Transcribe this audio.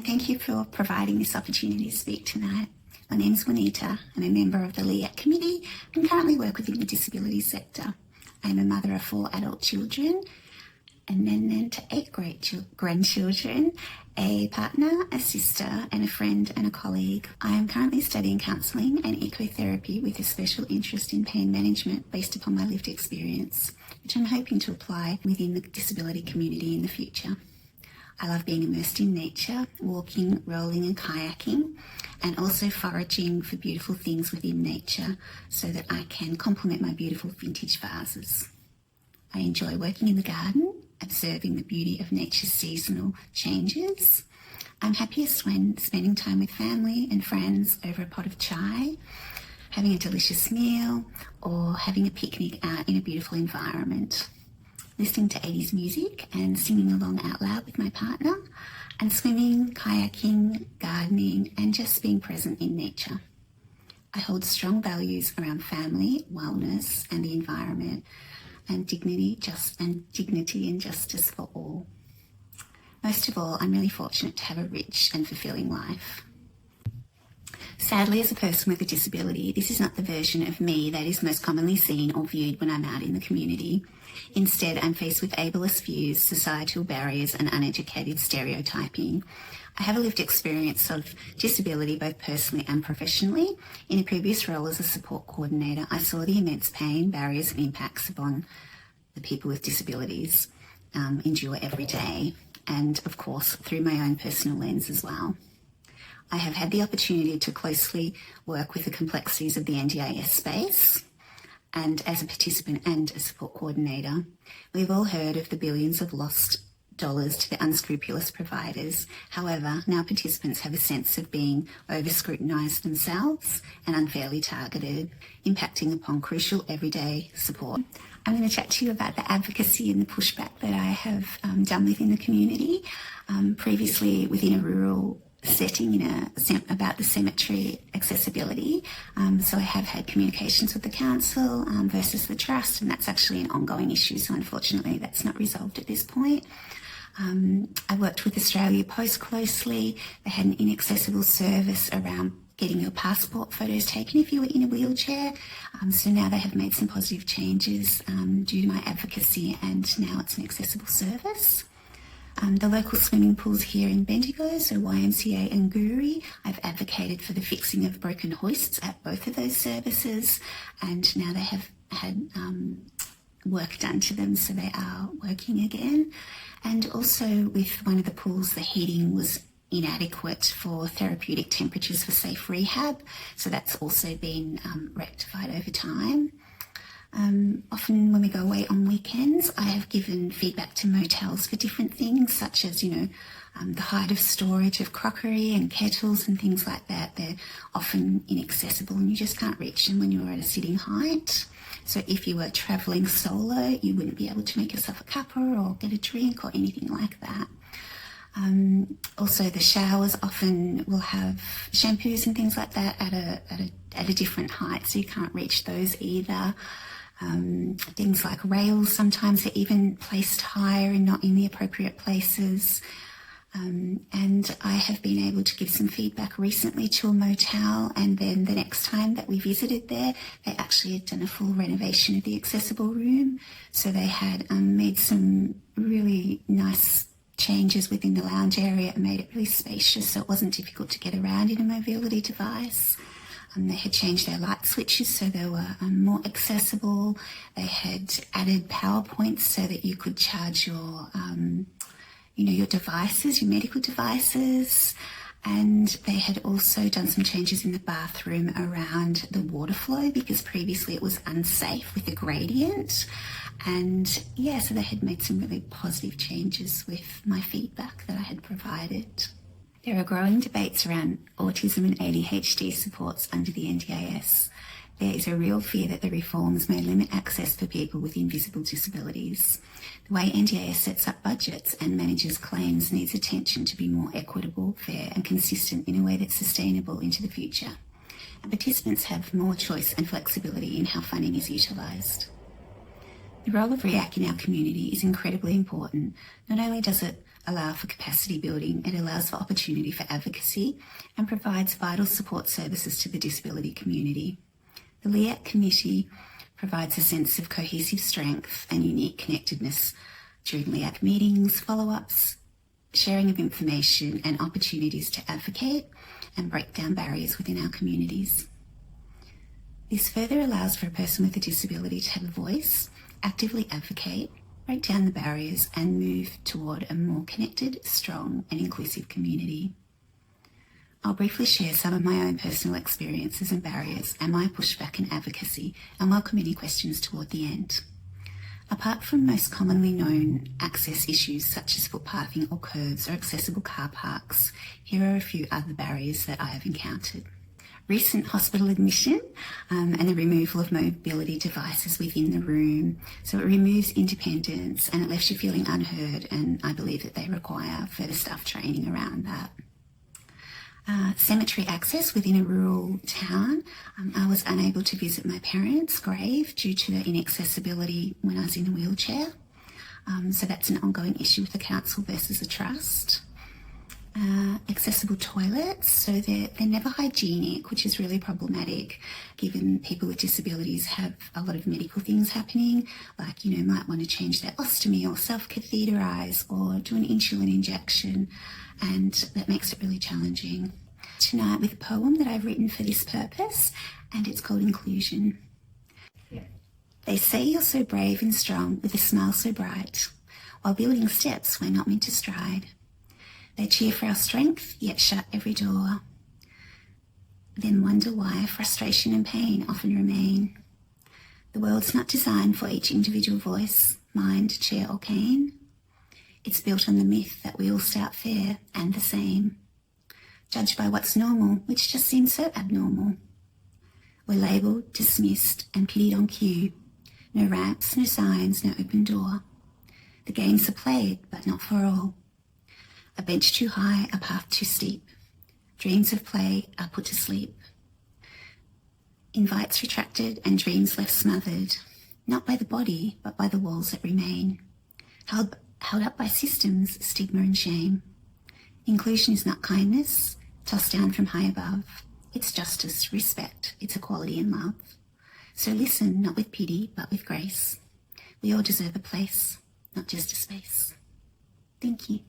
Thank you for providing this opportunity to speak tonight. My name is Juanita. I'm a member of the RIAC committee and currently work within the disability sector. I'm a mother of 4 adult children, and then to 8 great grandchildren, a partner, a sister, and a friend and a colleague. I am currently studying counselling and ecotherapy with a special interest in pain management based upon my lived experience, which I'm hoping to apply within the disability community in the future. I love being immersed in nature, walking, rolling and kayaking, and also foraging for beautiful things within nature so that I can complement my beautiful vintage vases. I enjoy working in the garden, observing the beauty of nature's seasonal changes. I'm happiest when spending time with family and friends over a pot of chai, having a delicious meal, or having a picnic out in a beautiful environment. Listening to 80s music and singing along out loud with my partner, and swimming, kayaking, gardening, and just being present in nature. I hold strong values around family, wellness, and the environment, and dignity and justice for all. Most of all, I'm really fortunate to have a rich and fulfilling life. Sadly, as a person with a disability, this is not the version of me that is most commonly seen or viewed when I'm out in the community. Instead, I'm faced with ableist views, societal barriers, and uneducated stereotyping. I have a lived experience of disability both personally and professionally. In a previous role as a support coordinator, I saw the immense pain, barriers, and impacts upon the people with disabilities endure every day, and of course, through my own personal lens as well. I have had the opportunity to closely work with the complexities of the NDIS space, and as a participant and a support coordinator. We've all heard of the billions of lost dollars to the unscrupulous providers. However, now participants have a sense of being over-scrutinised themselves and unfairly targeted, impacting upon crucial everyday support. I'm going to chat to you about the advocacy and the pushback that I have done within the community, previously within a rural setting about the cemetery accessibility. So I have had communications with the council versus the trust, and that's actually an ongoing issue. So unfortunately, that's not resolved at this point. I worked with Australia Post closely. They had an inaccessible service around getting your passport photos taken if you were in a wheelchair. So now they have made some positive changes due to my advocacy, and now it's an accessible service. The local swimming pools here in Bendigo, so YMCA and Goori, I've advocated for the fixing of broken hoists at both of those services, and now they have had work done to them, so they are working again. And also with one of the pools, the heating was inadequate for therapeutic temperatures for safe rehab, so that's also been rectified over time. Often when we go away on weekends, I have given feedback to motels for different things, such as, the height of storage of crockery and kettles and things like that. They're often inaccessible and you just can't reach them when you're at a sitting height. So if you were travelling solo, you wouldn't be able to make yourself a cuppa or get a drink or anything like that. Also, the showers often will have shampoos and things like that at a different height, so you can't reach those either. Things like rails, sometimes they're even placed higher and not in the appropriate places. And I have been able to give some feedback recently to a motel, and then the next time that we visited there, they actually had done a full renovation of the accessible room. So they had made some really nice changes within the lounge area and made it really spacious, so it wasn't difficult to get around in a mobility device. They had changed their light switches so they were more accessible. They had added power points so that you could charge your devices, your medical devices. And they had also done some changes in the bathroom around the water flow, because previously it was unsafe with the gradient. And so they had made some really positive changes with my feedback that I had provided. There are growing debates around autism and ADHD supports under the NDIS. There is a real fear that the reforms may limit access for people with invisible disabilities. The way NDIS sets up budgets and manages claims needs attention to be more equitable, fair and consistent in a way that's sustainable into the future. And participants have more choice and flexibility in how funding is utilised. The role of RIAC in our community is incredibly important. Not only does it allow for capacity building, it allows for opportunity for advocacy and provides vital support services to the disability community. The RIAC committee provides a sense of cohesive strength and unique connectedness during RIAC meetings, follow-ups, sharing of information and opportunities to advocate and break down barriers within our communities. This further allows for a person with a disability to have a voice, actively advocate, break down the barriers and move toward a more connected, strong and inclusive community. I'll briefly share some of my own personal experiences and barriers and my pushback and advocacy, and welcome any questions toward the end. Apart from most commonly known access issues such as footpathing or curbs or accessible car parks, here are a few other barriers that I have encountered. Recent hospital admission and the removal of mobility devices within the room. So it removes independence and it left you feeling unheard, and I believe that they require further staff training around that. Cemetery access within a rural town. I was unable to visit my parents' grave due to the inaccessibility when I was in a wheelchair. So that's an ongoing issue with the council versus the trust. Accessible toilets, so they're never hygienic, which is really problematic given people with disabilities have a lot of medical things happening, like, might want to change their ostomy or self-catheterise or do an insulin injection, and that makes it really challenging. Tonight with a poem that I've written for this purpose, and it's called Inclusion. Yeah. They say you're so brave and strong with a smile so bright, while building steps we're not meant to stride. They cheer for our strength, yet shut every door. Then wonder why frustration and pain often remain. The world's not designed for each individual voice, mind, chair or cane. It's built on the myth that we all start fair and the same, judged by what's normal, which just seems so abnormal. We're labelled, dismissed and pitied on cue. No ramps, no signs, no open door. The games are played, but not for all. A bench too high, a path too steep. Dreams of play are put to sleep. Invites retracted and dreams left smothered, not by the body, but by the walls that remain. Held up by systems, stigma and shame. Inclusion is not kindness, tossed down from high above. It's justice, respect, it's equality and love. So listen, not with pity, but with grace. We all deserve a place, not just a space. Thank you.